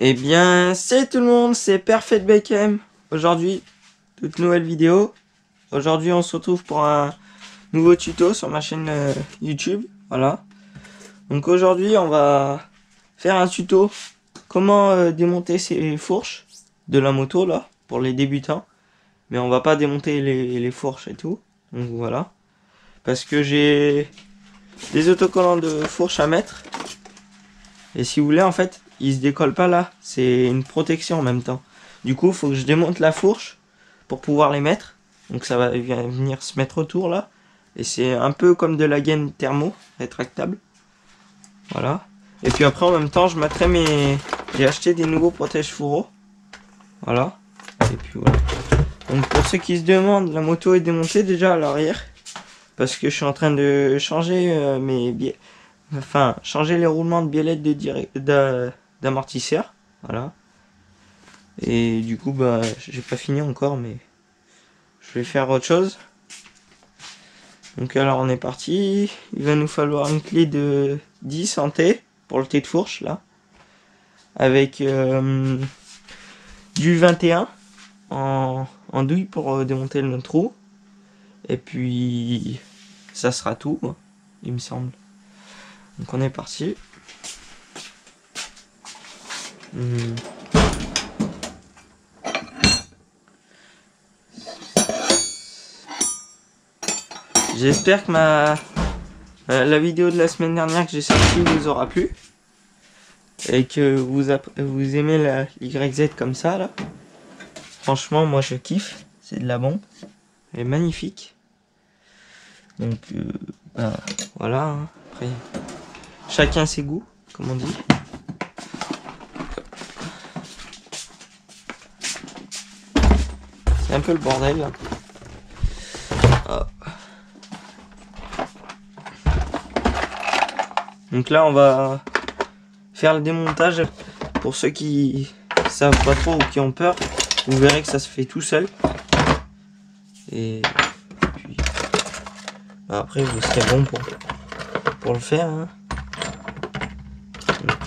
Eh bien, salut tout le monde, c'est Perfect Beckham. Aujourd'hui, toute nouvelle vidéo. Aujourd'hui, on se retrouve pour un nouveau tuto sur ma chaîne YouTube. Voilà. Donc aujourd'hui, on va faire un tuto comment démonter ces fourches de la moto là pour les débutants. Mais on va pas démonter les fourches et tout. Donc voilà. Parce que j'ai des autocollants de fourches à mettre. Et si vous voulez, en fait, il se décolle pas là. C'est une protection en même temps. Du coup, il faut que je démonte la fourche pour pouvoir les mettre. Donc ça va venir se mettre autour là. Et c'est un peu comme de la gaine thermo, rétractable. Voilà. Et puis après, en même temps, je mettrai mes... J'ai acheté des nouveaux protège-fourreaux. Voilà. Et puis voilà. Donc pour ceux qui se demandent, la moto est démontée déjà à l'arrière. Parce que je suis en train de changer mes biais. Enfin, changer les roulements de biellette d'amortisseur. Voilà. Et du coup, bah, j'ai pas fini encore, mais je vais faire autre chose. Donc alors, on est parti. Il va nous falloir une clé de 10 en T pour le T de fourche, là. Avec du 21 en douille pour démonter le trou. Et puis, ça sera tout, il me semble. Donc on est parti. J'espère que la vidéo de la semaine dernière que j'ai sortie vous aura plu. Et que vous aimez la YZ comme ça là. Franchement, moi je kiffe. C'est de la bombe. Elle est magnifique. Donc ben, voilà. Hein. Après, chacun ses goûts, comme on dit. C'est un peu le bordel là. Oh. Donc là, on va faire le démontage. Pour ceux qui savent pas trop ou qui ont peur, vous verrez que ça se fait tout seul. Et puis après, vous serez bon pour le faire. Hein. Donc,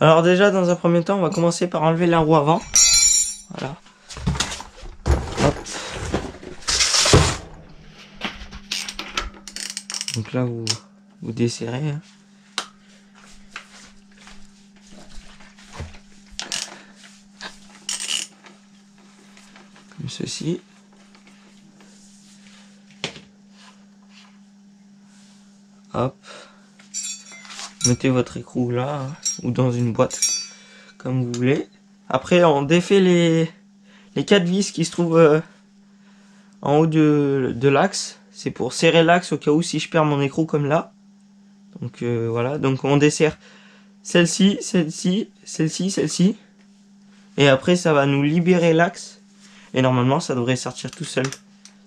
Alors déjà, dans un premier temps, on va commencer par enlever la roue avant. Voilà. Hop. Donc là, vous desserrez. Hein. Comme ceci. Hop. Mettez votre écrou là, hein, ou dans une boîte, comme vous voulez. Après, on défait les 4 vis qui se trouvent en haut de l'axe. C'est pour serrer l'axe au cas où si je perds mon écrou comme là. Donc voilà, donc on desserre celle-ci, celle-ci, celle-ci, celle-ci. Et après, ça va nous libérer l'axe. Et normalement, ça devrait sortir tout seul.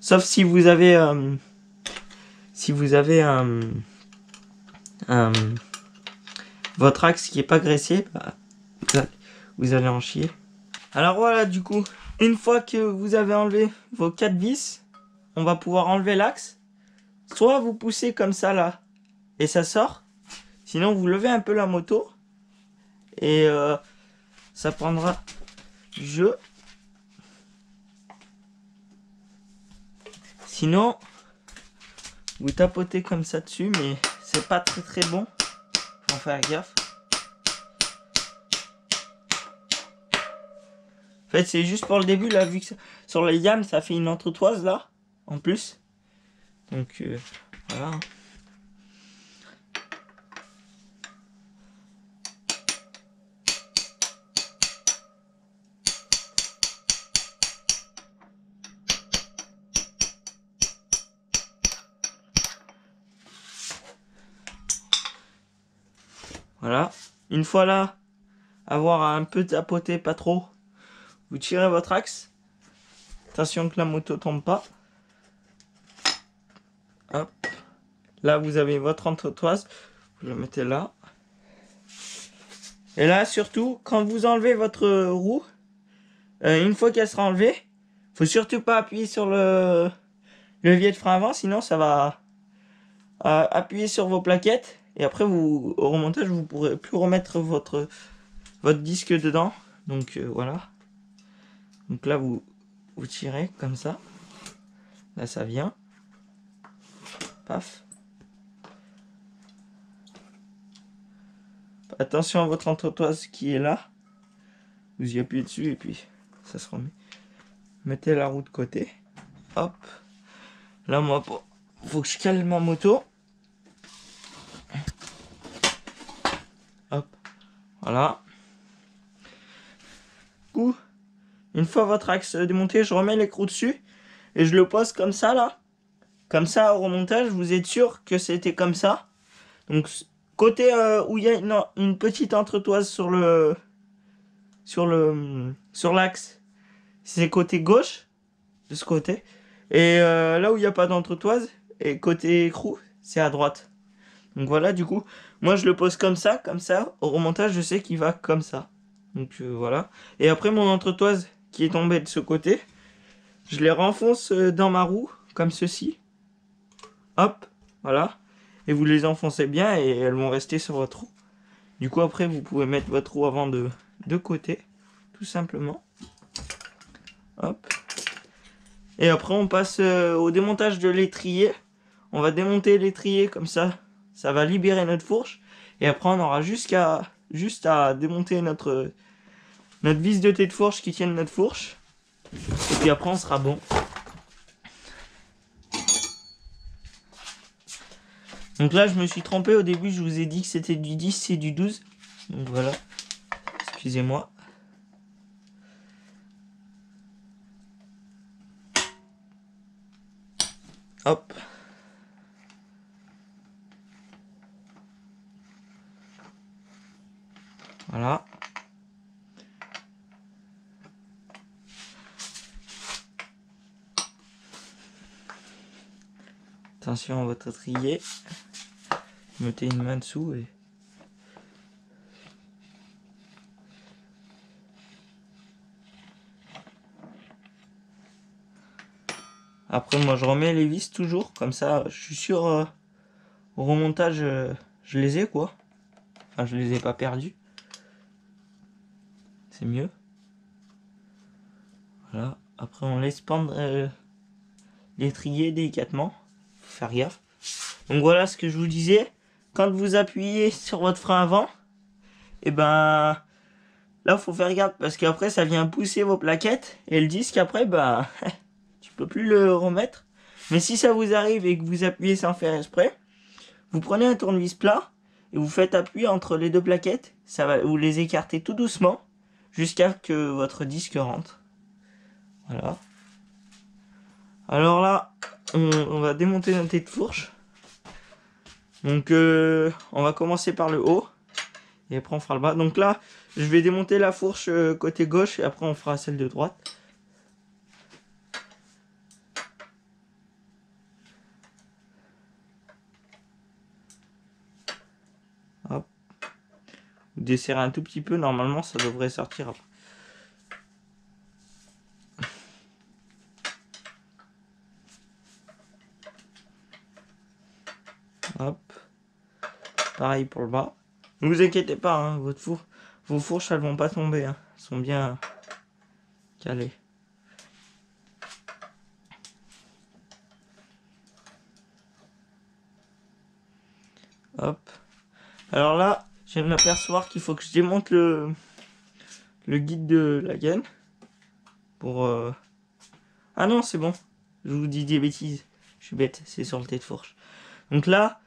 Sauf si vous avez... votre axe qui est pas graissé, bah, vous allez en chier. Alors voilà, du coup, une fois que vous avez enlevé vos 4 vis, on va pouvoir enlever l'axe. Soit vous poussez comme ça là, et ça sort. Sinon, vous levez un peu la moto, et ça prendra du jeu. Sinon, vous tapotez comme ça dessus, mais c'est pas très bon. Faut en faire gaffe. En fait, c'est juste pour le début, là, vu que sur les yames, ça fait une entretoise, là, en plus. Donc, voilà. Voilà. Une fois là, avoir un peu tapoté, pas trop, vous tirez votre axe. Attention que la moto tombe pas. Hop. Là, vous avez votre entretoise. Vous le mettez là. Et là, surtout, quand vous enlevez votre roue, une fois qu'elle sera enlevée, faut surtout pas appuyer sur le levier de frein avant, sinon ça va appuyer sur vos plaquettes. Et après, au remontage, vous pourrez plus remettre votre disque dedans. Donc voilà. Donc là, vous tirez comme ça. Là, ça vient. Paf. Attention à votre entretoise qui est là. Vous y appuyez dessus et puis ça se remet. Mettez la roue de côté. Hop. Là, moi, faut que je cale ma moto. Hop. Voilà. Du coup, une fois votre axe démonté, je remets l'écrou dessus et je le pose comme ça là. Comme ça, au remontage, vous êtes sûr que c'était comme ça. Donc, côté où il y a une petite entretoise sur l'axe, c'est côté gauche de ce côté. Et là où il n'y a pas d'entretoise, et côté écrou, c'est à droite. Donc voilà, du coup, moi je le pose comme ça, au remontage, je sais qu'il va comme ça. Donc voilà. Et après, mon entretoise qui est tombée de ce côté, je les renfonce dans ma roue, comme ceci. Hop, voilà. Et vous les enfoncez bien et elles vont rester sur votre roue. Du coup, après, vous pouvez mettre votre roue avant de côté, tout simplement. Hop. Et après, on passe au démontage de l'étrier. On va démonter l'étrier comme ça. Ça va libérer notre fourche. Et après, on aura juste à démonter notre vis de tête de fourche qui tienne notre fourche. Et puis après, on sera bon. Donc là, je me suis trompé. Au début, je vous ai dit que c'était du 10, c'est du 12. Donc voilà. Excusez-moi. Hop. Voilà. Attention à votre étrier. Mettez une main dessous et... Après, moi, je remets les vis toujours. Comme ça, je suis sûr, au remontage, je les ai, quoi. Enfin, je les ai pas perdus. C'est mieux. Voilà. Après, on laisse pendre l'étrier délicatement. Faut faire gaffe. Donc voilà ce que je vous disais. Quand vous appuyez sur votre frein avant, et ben là, faut faire gaffe parce qu'après, ça vient pousser vos plaquettes. Et le disque, après, ben... tu peux plus le remettre. Mais si ça vous arrive et que vous appuyez sans faire exprès, vous prenez un tournevis plat et vous faites appuyer entre les deux plaquettes. Ça va, vous les écartez tout doucement jusqu'à que votre disque rentre. Voilà. Alors là, on va démonter notre tête de fourche. Donc on va commencer par le haut et après on fera le bas. Donc là, je vais démonter la fourche côté gauche et après on fera celle de droite. Hop. Vous desserrez un tout petit peu, normalement ça devrait sortir après. Hop. Pareil pour le bas. Ne vous inquiétez pas, hein, vos fourches elles vont pas tomber. Hein. Elles sont bien calées. Hop. Alors là, je viens de m'apercevoir qu'il faut que je démonte le guide de la gaine. Pour... Ah non, c'est bon. Je vous dis des bêtises. Je suis bête, c'est sur le tête de fourche. Donc là,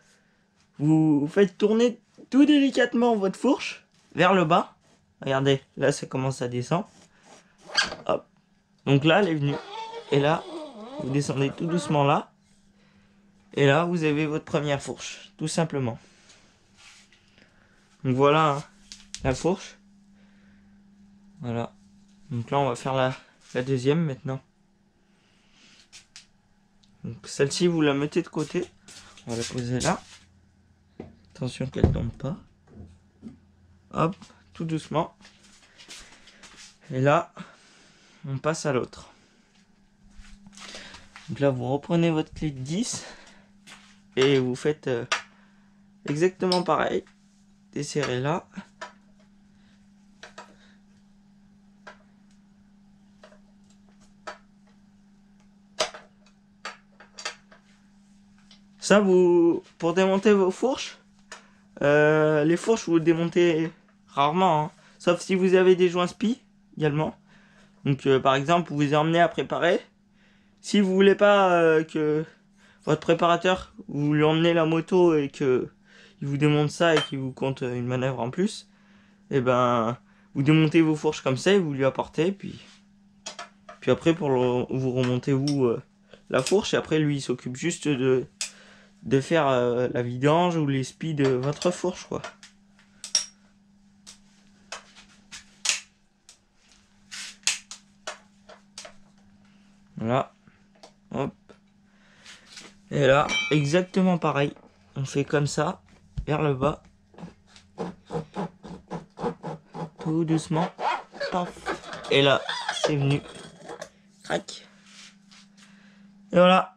vous faites tourner tout délicatement votre fourche vers le bas. Regardez, là ça commence à descendre. Hop. Donc là, elle est venue. Et là, vous descendez tout doucement là. Et là, vous avez votre première fourche, tout simplement. Donc voilà, hein, la fourche. Voilà. Donc là, on va faire la deuxième maintenant. Donc celle-ci, vous la mettez de côté. On va la poser là. Attention qu'elle ne tombe pas. Hop, tout doucement. Et là, on passe à l'autre. Donc là, vous reprenez votre clé de 10 et vous faites exactement pareil. Desserrez là. Ça, pour démonter vos fourches, les fourches, vous démontez rarement, hein. Sauf si vous avez des joints spi également. Donc, par exemple, vous vous emmenez à préparer. Si vous voulez pas que votre préparateur, vous lui emmenez la moto et que il vous démonte ça et qu'il vous compte une manœuvre en plus, et ben, vous démontez vos fourches comme ça et vous lui apportez, puis après vous remontez la fourche et après lui il s'occupe juste de faire la vidange ou les spies de votre fourche, quoi. Voilà. Hop. Et là, exactement pareil. On fait comme ça, vers le bas. Tout doucement. Paf. Et là, c'est venu. Crac. Et voilà.